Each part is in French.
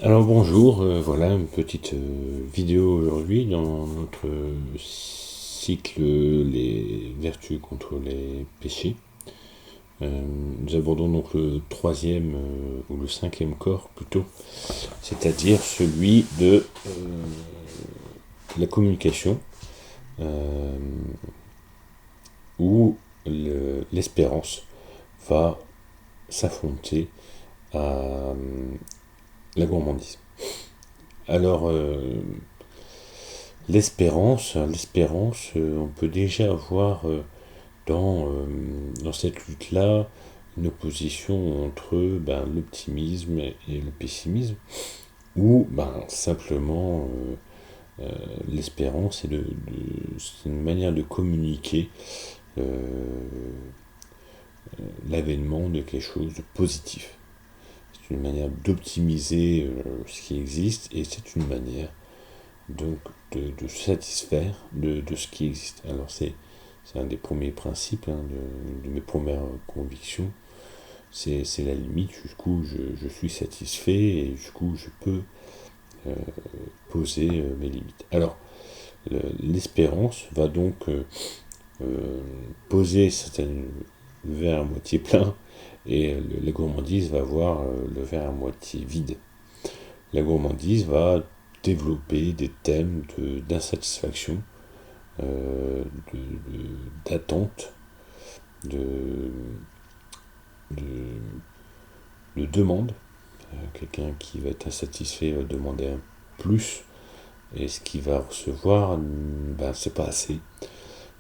Alors bonjour, voilà une petite vidéo aujourd'hui dans notre cycle Les vertus contre les péchés. Nous abordons donc le troisième ou le cinquième corps plutôt, c'est-à-dire celui de la communication, euh, où l'espérance va s'affronter à la gourmandise. Alors, l'espérance, on peut déjà avoir dans cette lutte-là une opposition entre l'optimisme et le pessimisme, ou simplement l'espérance c'est une manière de communiquer euh, l'avènement de quelque chose de positif. C'est une manière d'optimiser ce qui existe et c'est une manière donc de satisfaire de ce qui existe. Alors c'est un des premiers principes de mes premières convictions. C'est la limite jusqu'où je suis satisfait et jusqu'où je peux euh, poser mes limites. Alors l'espérance va donc poser le verre à moitié plein et la gourmandise va voir le verre à moitié vide. La gourmandise va développer des thèmes d'insatisfaction, euh, d'attente, de, de, de demande. Quelqu'un qui va être insatisfait va demander un plus, et ce qu'il va recevoir, c'est pas assez.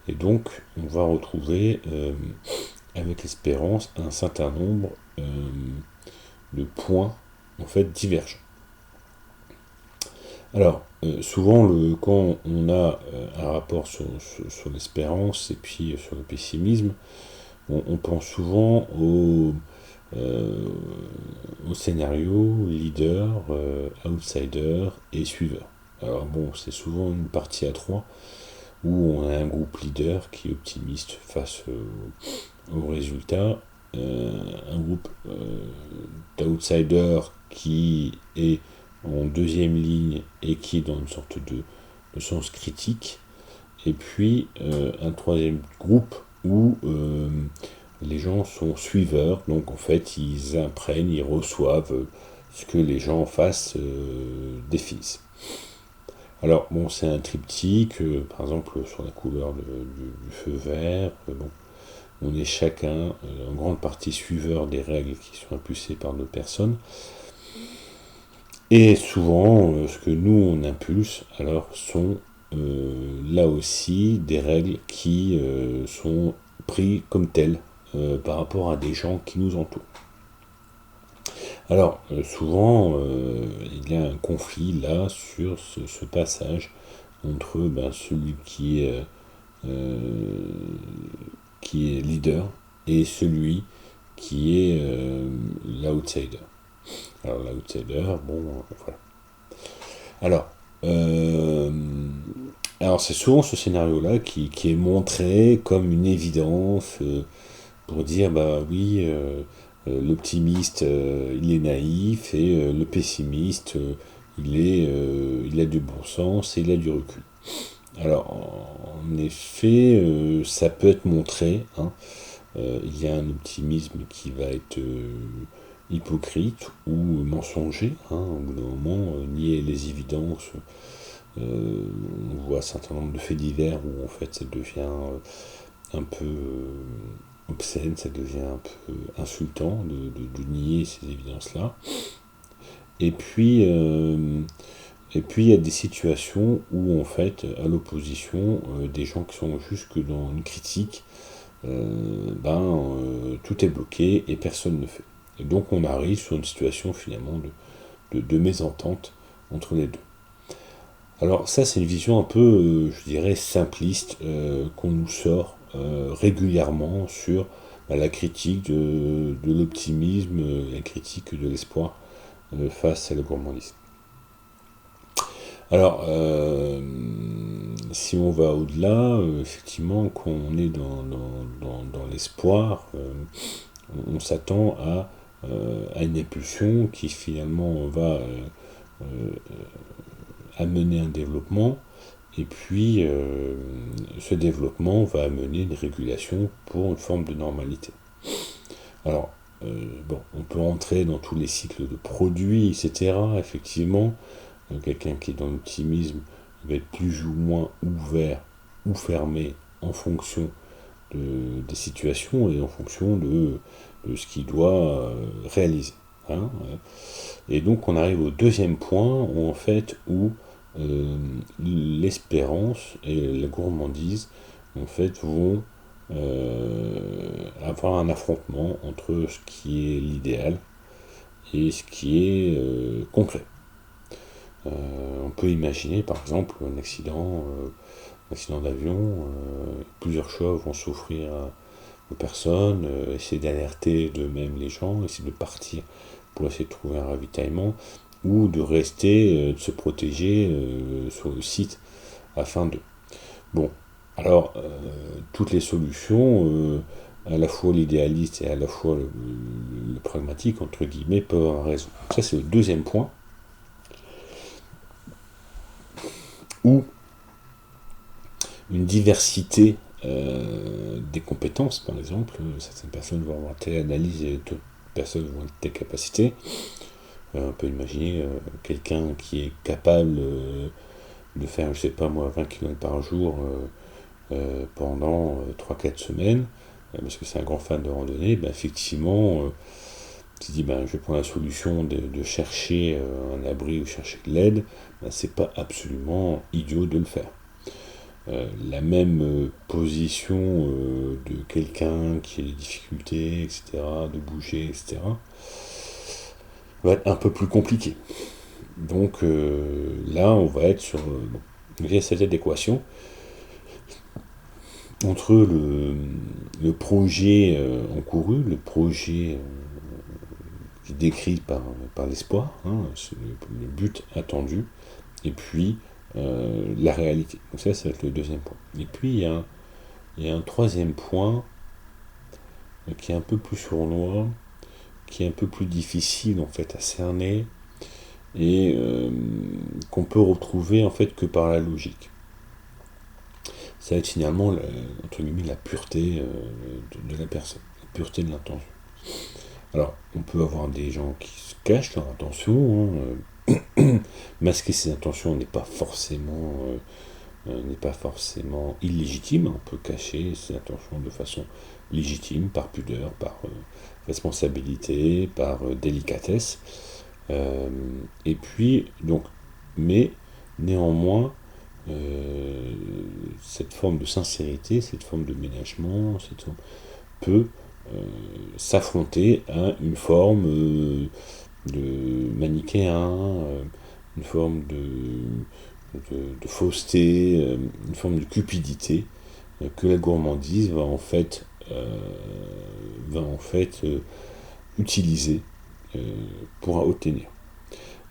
Et donc, on va retrouver avec l'espérance un certain nombre de points en fait divergents. Alors, souvent, quand on a un rapport sur l'espérance et puis sur le pessimisme, on pense souvent euh, au scénario leader, outsider et suiveur. Alors bon, c'est souvent une partie à trois où on a un groupe leader qui est optimiste face au résultat, un groupe d'outsiders qui est en deuxième ligne et qui est dans une sorte de sens critique, et puis un troisième groupe où les gens sont suiveurs, donc en fait ils imprègnent, ils reçoivent ce que les gens en face définissent. Alors bon, c'est un triptyque, par exemple sur la couleur du feu vert, bon, on est chacun en grande partie suiveur des règles qui sont impulsées par d'autres personnes. Et souvent, ce que nous on impulse, alors sont là aussi des règles qui sont prises comme telles par rapport à des gens qui nous entourent. Alors, souvent, il y a un conflit là sur ce passage entre celui qui est leader et celui qui est l'outsider. Alors, l'outsider, bon, voilà. Alors, euh, alors c'est souvent ce scénario-là qui est montré comme une évidence pour dire, bah oui, l'optimiste, il est naïf et le pessimiste, il a du bon sens et il a du recul. Alors, en effet, ça peut être montré, hein. Il y a un optimisme qui va être hypocrite ou mensonger, hein, au bout d'un moment, nier les évidences. On voit un certain nombre de faits divers où en fait ça devient un peu obscène, ça devient un peu insultant de nier ces évidences-là. Et puis, euh, et puis il y a des situations où en fait, à l'opposition, des gens qui sont jusque dans une critique, tout est bloqué et personne ne fait. Et donc on arrive sur une situation finalement de mésentente entre les deux. Alors ça c'est une vision un peu, je dirais, simpliste qu'on nous sort régulièrement sur la critique de l'optimisme, la critique de l'espoir face à la gourmandise. Alors, si on va au-delà, effectivement, quand on est dans l'espoir, on s'attend à à une impulsion qui finalement va amener un développement, et puis ce développement va amener une régulation pour une forme de normalité. Alors, bon, on peut entrer dans tous les cycles de produits, etc. Effectivement, quelqu'un qui est dans l'optimisme va être plus ou moins ouvert ou fermé en fonction des situations et en fonction de ce qu'il doit réaliser. Hein. Et donc on arrive au deuxième point où en fait l'espérance et la gourmandise en fait vont avoir un affrontement entre ce qui est l'idéal et ce qui est concret. On peut imaginer par exemple un accident d'avion, plusieurs choix vont s'offrir aux personnes, essayer d'alerter d'eux-mêmes les gens, essayer de partir pour essayer de trouver un ravitaillement, ou de rester, de se protéger sur le site afin de... Bon, alors, toutes les solutions, à la fois l'idéaliste et à la fois le pragmatique, entre guillemets, peuvent avoir raison. Ça, c'est le deuxième point, où une diversité des compétences, par exemple, certaines personnes vont avoir telle analyse et d'autres personnes vont avoir telle capacité. On peut imaginer quelqu'un qui est capable de faire, je sais pas moi, 20 km par jour pendant 3-4 semaines, parce que c'est un grand fan de randonnée, ben effectivement, tu dis, ben, je vais prendre la solution de chercher un abri ou chercher de l'aide, ben, c'est pas absolument idiot de le faire. La même position de quelqu'un qui a des difficultés, etc., de bouger, etc., va être un peu plus compliqué. Donc là, on va être sur cette adéquation entre le projet encouru, le projet décrit par l'espoir, hein, c'est le but attendu, et puis la réalité. Donc ça va être le deuxième point. Et puis il y a un troisième point qui est un peu plus sournois, qui est un peu plus difficile en fait à cerner, et qu'on peut retrouver en fait que par la logique. Ça va être finalement entre guillemets la pureté de la personne, la pureté de l'intention. Alors, on peut avoir des gens qui se cachent leur intention, hein, masquer ses intentions n'est pas forcément illégitime. On peut cacher ses intentions de façon légitime, par pudeur, par responsabilité, par délicatesse. Et puis, donc, mais néanmoins, cette forme de sincérité, cette forme de ménagement, peut s'affronter à une forme de manichéen, une forme de fausseté, une forme de cupidité que la gourmandise va en fait utiliser pour obtenir.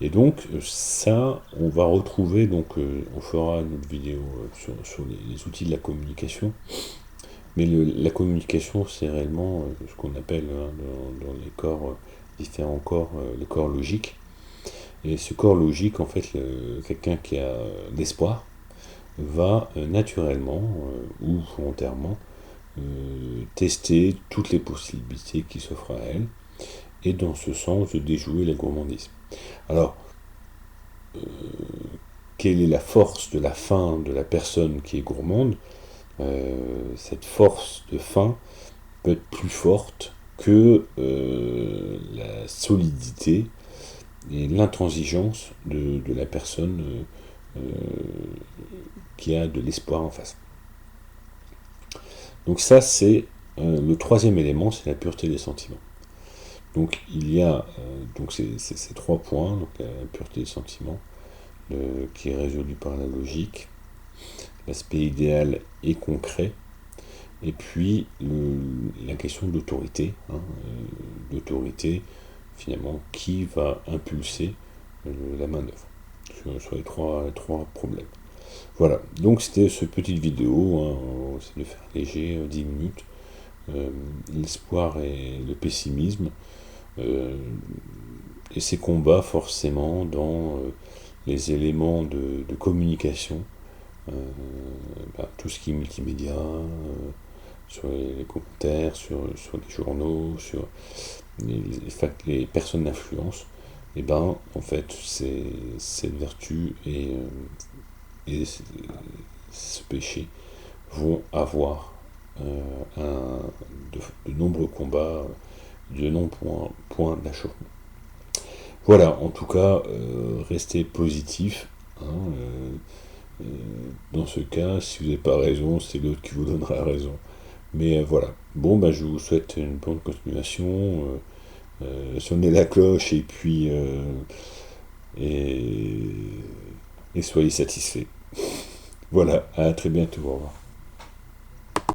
Et donc ça, on va retrouver, donc on fera une autre vidéo sur les outils de la communication, mais la communication, c'est réellement ce qu'on appelle dans les corps, différents corps, les corps logiques. Et ce corps logique, en fait, quelqu'un qui a l'espoir va naturellement ou volontairement tester toutes les possibilités qui s'offrent à elle, et dans ce sens de déjouer la gourmandise. Alors, quelle est la force de la faim de la personne qui est gourmande? Cette force de faim peut être plus forte que la solidité et l'intransigeance de la personne qui a de l'espoir en face. Donc ça, c'est le troisième élément, c'est la pureté des sentiments. Donc il y a donc ces trois points, donc la pureté des sentiments, qui est résolue par la logique, l'aspect idéal et concret, et puis la question de l'autorité, hein, l'autorité finalement qui va impulser la main d'œuvre sur les trois problèmes. Voilà, donc c'était cette petite vidéo, hein, on va essayer de faire léger, 10 minutes, l'espoir et le pessimisme. Et ces combats, forcément, dans les éléments de communication, euh, tout ce qui est multimédia, sur les commentaires, sur les journaux, sur les personnes d'influence, et ben en fait cette vertu et ce péché vont avoir de nombreux combats, de nombreux points d'achoppement. Voilà, en tout cas, restez positif. Hein, dans ce cas, si vous n'avez pas raison, c'est l'autre qui vous donnera raison. Mais voilà. Bon, je vous souhaite une bonne continuation. Sonnez la cloche et puis et soyez satisfaits. Voilà, à très bientôt. Au revoir.